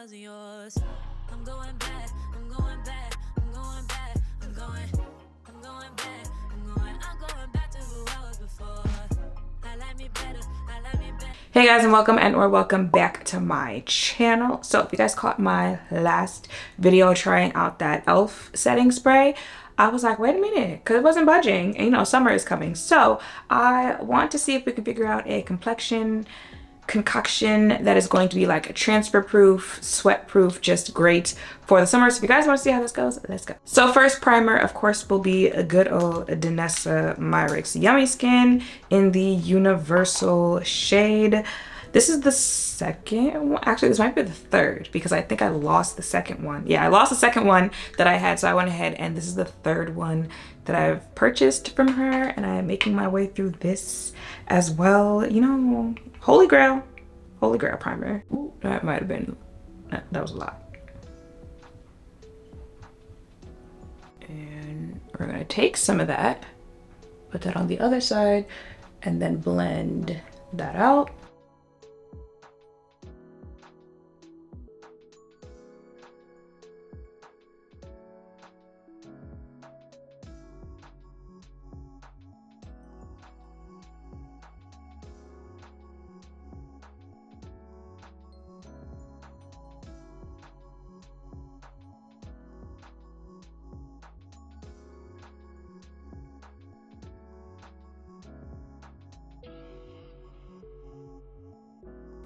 wasn't yours. I'm going back, I'm going back, I'm going back, I'm going back, I'm going back to who I was before. I like me better, I like me better. Hey guys, and welcome back to my channel. So if you guys caught my last video trying out that e.l.f. setting spray, I was like, wait a minute, because it wasn't budging, and you know, summer is coming. So I want to see if we can figure out a complexion concoction that is going to be like a transfer proof, sweat proof, just great for the summer. So if you guys want to see how this goes, let's go. So first primer, of course, will be a good old Danessa Myricks Yummy Skin in the universal shade. This is the second one. Actually, this might be the third because I think I lost the second one. Yeah, I lost the second one that I had, so I went ahead and this is the third one that I've purchased from her, and I'm making my way through this as well. You know, holy grail primer. Ooh, that might have been, that was a lot. And we're gonna take some of that, put that on the other side, and then blend that out.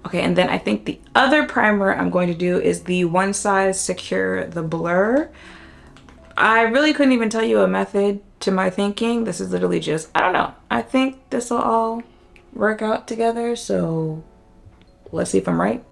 Okay, and then I think the other primer I'm going to do is the One Size Secure the Blur. I really couldn't even tell you a method to my thinking. This is literally just, I don't know. I think this will all work out together, so let's see if I'm right.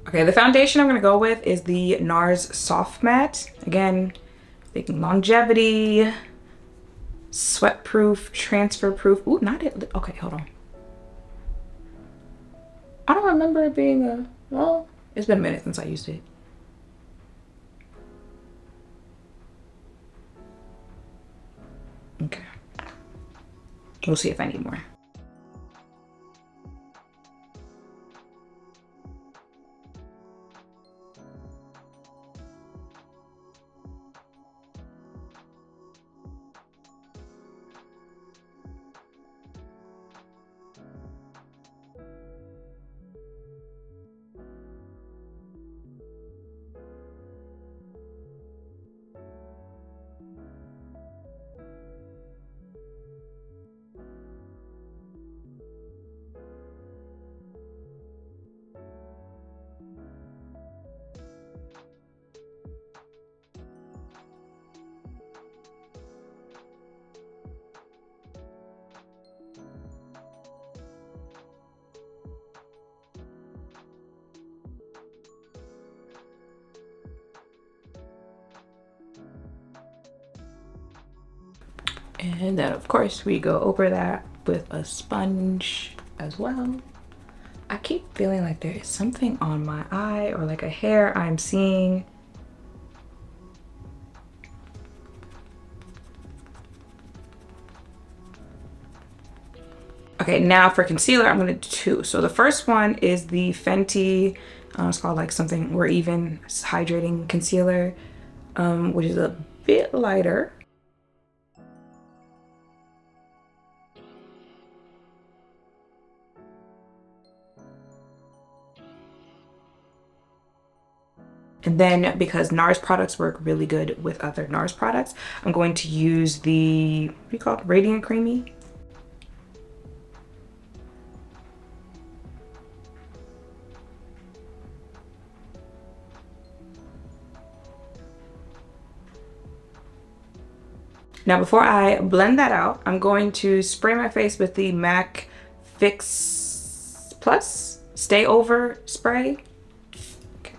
Okay, the foundation I'm gonna go with is the NARS Soft Matte. Again, thinking longevity, sweat proof, transfer proof. Ooh, not it. Okay, hold on. I don't remember it being a, well, it's been a minute since I used it. Okay. We'll see if I need more. And then of course we go over that with a sponge as well. I keep feeling like there is something on my eye or like a hair I'm seeing. Okay, now for concealer, I'm gonna do two. So the first one is the Fenty, it's called like something, We're Even Hydrating Concealer, which is a bit lighter. And then because NARS products work really good with other NARS products, I'm going to use the, what do you call it, Radiant Creamy. Now before I blend that out, I'm going to spray my face with the MAC Fix Plus Stay Over Spray. Okay.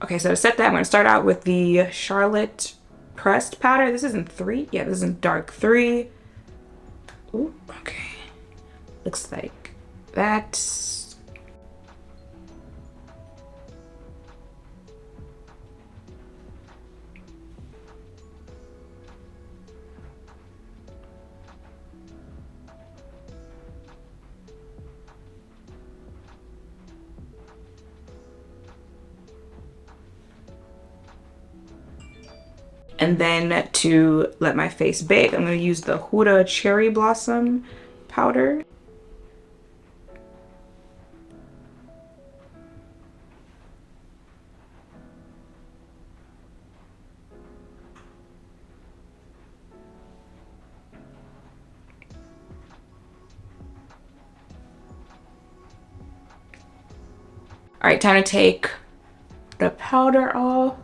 Okay, so to set that, I'm going to start out with the Charlotte pressed powder. This isn't 3. Yeah, this isn't dark 3. Ooh, okay. Looks like that. And then to let my face bake, I'm going to use the Huda Cherry Blossom powder. All right, time to take the powder off.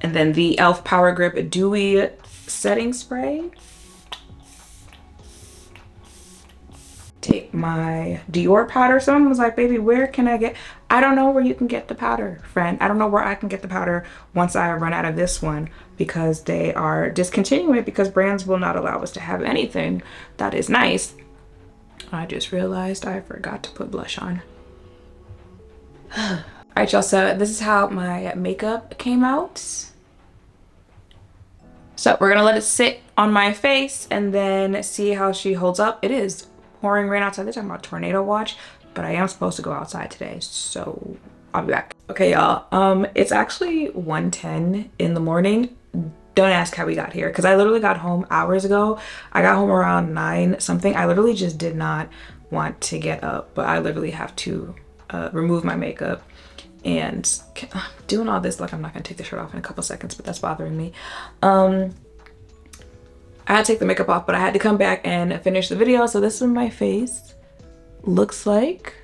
And then the e.l.f. Power Grip Dewy Setting Spray. Take my Dior powder. Someone was like, baby, where can I get? I don't know where you can get the powder, friend. I don't know where I can get the powder once I run out of this one, because they are discontinuing it because brands will not allow us to have anything that is nice. I just realized I forgot to put blush on. All right, y'all, so this is how my makeup came out. So we're gonna let it sit on my face and then see how she holds up. It is pouring rain outside. They're talking about tornado watch, but I am supposed to go outside today, so I'll be back. Okay, y'all, it's actually 1:10 in the morning. Don't ask how we got here, because I literally got home hours ago. I got home around 9 something. I literally just did not want to get up, but I literally have to remove my makeup And doing all this, like I'm not gonna take the shirt off in a couple seconds, but that's bothering me. I had to take the makeup off, but I had to come back and finish the video. So this is what my face looks like.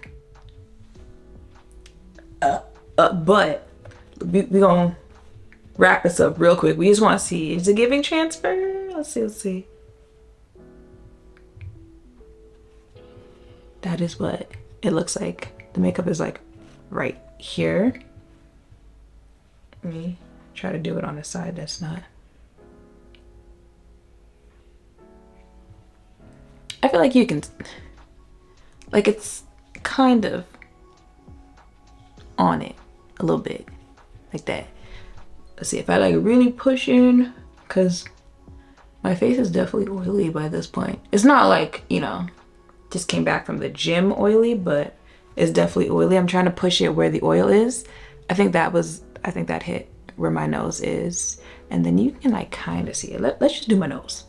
But we gonna wrap this up real quick. We just want to see, is it giving transfer? Let's see. That is what it looks like. The makeup is like right here. Let me try to do it on the side that's not. I feel like you can, like it's kind of on it a little bit, like that. Let's see if I like really push in, because my face is definitely oily by this point. It's not like, you know, just came back from the gym oily, but it's definitely oily. I'm trying to push it where the oil is. I think that hit where my nose is. And then you can like kind of see it. Let's just do my nose.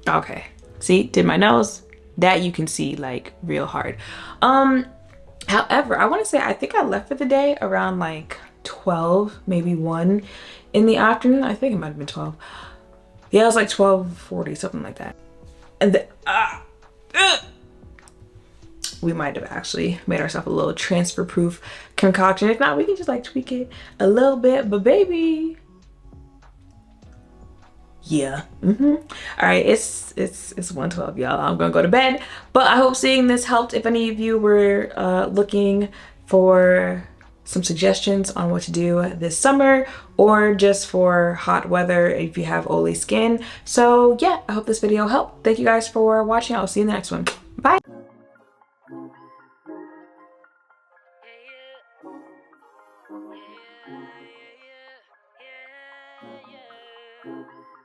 Okay, see, did my nose. That you can see like real hard. However, I want to say, I think I left for the day around like 12, maybe 1 in the afternoon. I think it might have been 12. Yeah, it was like 12:40, something like that. And then, we might have actually made ourselves a little transfer proof concoction. If not, we can just like tweak it a little bit, but baby. Yeah. All right, it's 1:12, y'all. I'm gonna go to bed, but I hope seeing this helped. If any of you were looking for some suggestions on what to do this summer, or just for hot weather if you have oily skin. So yeah, I hope this video helped. Thank you guys for watching. I'll see you in the next one. Bye. Yeah, yeah, yeah, yeah, yeah.